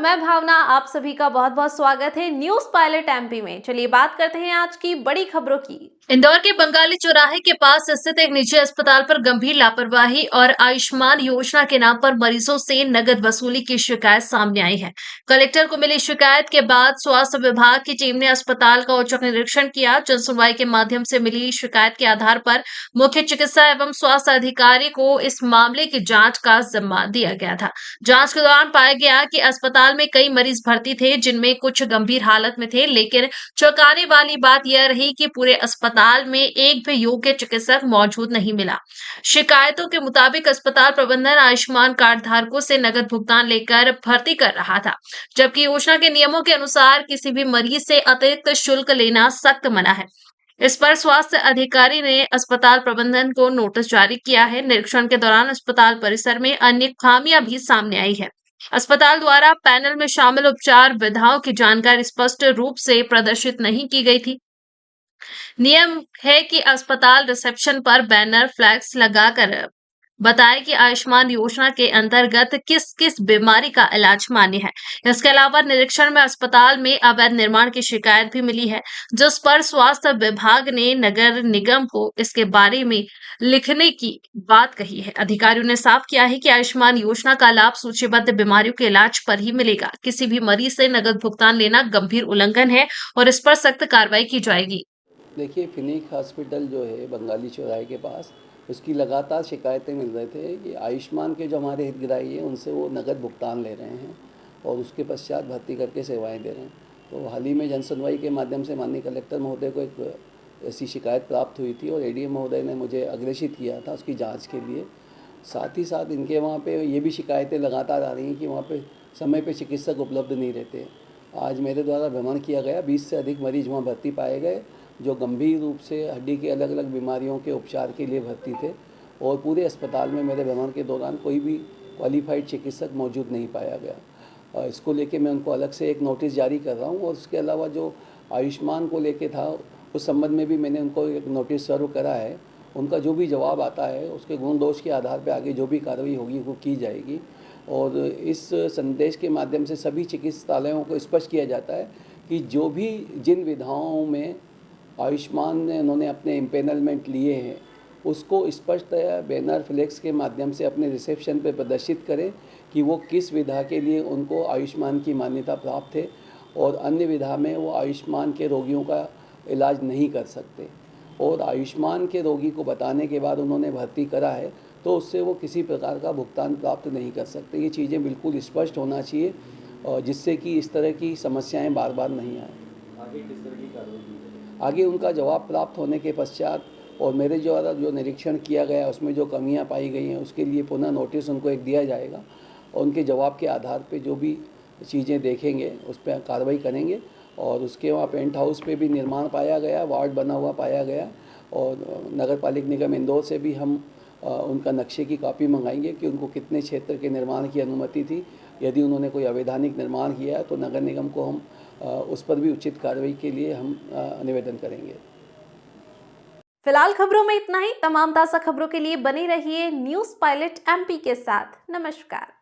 मैं भावना, आप सभी का बहुत बहुत स्वागत है न्यूज पायलट एमपी में। चलिए बात करते हैं आज की बड़ी खबरों की। इंदौर के बंगाली चौराहे के पास स्थित एक निजी अस्पताल पर गंभीर लापरवाही और आयुष्मान योजना के नाम पर मरीजों से नगद वसूली की शिकायत सामने आई है। कलेक्टर को मिली शिकायत के बाद स्वास्थ्य विभाग की टीम ने अस्पताल का औचक निरीक्षण किया। जन सुनवाई के माध्यम से मिली शिकायत के आधार पर मुख्य चिकित्सा एवं स्वास्थ्य अधिकारी को इस मामले की जांच का जिम्मा दिया गया था। जांच के दौरान पाया गया कि अस्पताल में कई मरीज भर्ती थे, जिनमें कुछ गंभीर हालत में थे, लेकिन चौंकाने वाली बात यह रही कि पूरे अस्पताल में एक भी योग्य चिकित्सक मौजूद नहीं मिला। शिकायतों के मुताबिक अस्पताल प्रबंधन आयुष्मान कार्ड धारकों से नगद भुगतान लेकर भर्ती कर रहा था, जबकि योजना के नियमों के अनुसार किसी भी मरीज से अतिरिक्त शुल्क लेना सख्त मना है। इस पर स्वास्थ्य अधिकारी ने अस्पताल प्रबंधन को नोटिस जारी किया है। निरीक्षण के दौरान अस्पताल परिसर में अन्य खामियां भी सामने आई है। अस्पताल द्वारा पैनल में शामिल उपचार विधाओं की जानकारी स्पष्ट रूप से प्रदर्शित नहीं की गई थी। नियम है कि अस्पताल रिसेप्शन पर बैनर फ्लैक्स लगाकर बताए कि आयुष्मान योजना के अंतर्गत किस किस बीमारी का इलाज मान्य है। इसके अलावा निरीक्षण में अस्पताल में अवैध निर्माण की शिकायत भी मिली है, जिस पर स्वास्थ्य विभाग ने नगर निगम को इसके बारे में लिखने की बात कही है। अधिकारियों ने साफ किया है कि आयुष्मान योजना का लाभ सूचीबद्ध बीमारियों के इलाज पर ही मिलेगा। किसी भी मरीज से नगद भुगतान लेना गंभीर उल्लंघन है और इस पर सख्त कार्रवाई की जाएगी। देखिए, फिनिक हॉस्पिटल जो है बंगाली चौराहे के पास, उसकी लगातार शिकायतें मिल रहे थे कि आयुष्मान के जो हमारे हितग्राही हैं उनसे वो नगद भुगतान ले रहे हैं और उसके पश्चात भर्ती करके सेवाएं दे रहे हैं। तो हाल ही में जनसुनवाई के माध्यम से माननीय कलेक्टर महोदय को एक ऐसी शिकायत प्राप्त हुई थी और एडीएम महोदय ने मुझे अग्रेषित किया था उसकी जाँच के लिए। साथ ही साथ इनके वहाँ पर ये भी शिकायतें लगातार आ रही हैं कि वहाँ पर समय पर चिकित्सक उपलब्ध नहीं रहते। आज मेरे द्वारा भ्रमण किया गया, 20 से अधिक मरीज वहाँ भर्ती पाए गए जो गंभीर रूप से हड्डी के अलग अलग बीमारियों के उपचार के लिए भर्ती थे और पूरे अस्पताल में मेरे भ्रमण के दौरान कोई भी क्वालिफाइड चिकित्सक मौजूद नहीं पाया गया। इसको लेके मैं उनको अलग से एक नोटिस जारी कर रहा हूँ और उसके अलावा जो आयुष्मान को लेके था उस संबंध में भी मैंने उनको एक नोटिस सर्व करा है। उनका जो भी जवाब आता है उसके गुण दोष के आधार पर आगे जो भी कार्रवाई होगी वो की जाएगी। और इस संदेश के माध्यम से सभी चिकित्सालयों को स्पष्ट किया जाता है कि जो भी जिन विधाओं में आयुष्मान ने उन्होंने अपने इम्पेनलमेंट लिए हैं उसको स्पष्टतया बैनर फ्लेक्स के माध्यम से अपने रिसेप्शन पर प्रदर्शित करें कि वो किस विधा के लिए उनको आयुष्मान की मान्यता प्राप्त है और अन्य विधा में वो आयुष्मान के रोगियों का इलाज नहीं कर सकते। और आयुष्मान के रोगी को बताने के बाद उन्होंने भर्ती करा है तो उससे वो किसी प्रकार का भुगतान प्राप्त नहीं कर सकते। ये चीज़ें बिल्कुल स्पष्ट होना चाहिए और जिससे कि इस तरह की समस्याएं बार बार नहीं आए। आगे किस तरह की कार्रवाई? आगे उनका जवाब प्राप्त होने के पश्चात और मेरे द्वारा जो निरीक्षण किया गया उसमें जो कमियां पाई गई हैं उसके लिए पुनः नोटिस उनको एक दिया जाएगा और उनके जवाब के आधार पे जो भी चीज़ें देखेंगे उस पर कार्रवाई करेंगे। और उसके वहाँ पेंट हाउस पे भी निर्माण पाया गया, वार्ड बना हुआ पाया गया और नगर पालिक निगम इंदौर से भी हम उनका नक्शे की कॉपी मंगाएंगे कि उनको कितने क्षेत्र के निर्माण की अनुमति थी। यदि उन्होंने कोई अवैधानिक निर्माण किया है तो नगर निगम को हम उस पर भी उचित कार्रवाई के लिए हम निवेदन करेंगे। फिलहाल खबरों में इतना ही। तमाम ताज़ा खबरों के लिए बने रहिए न्यूज पायलट एमपी के साथ। नमस्कार।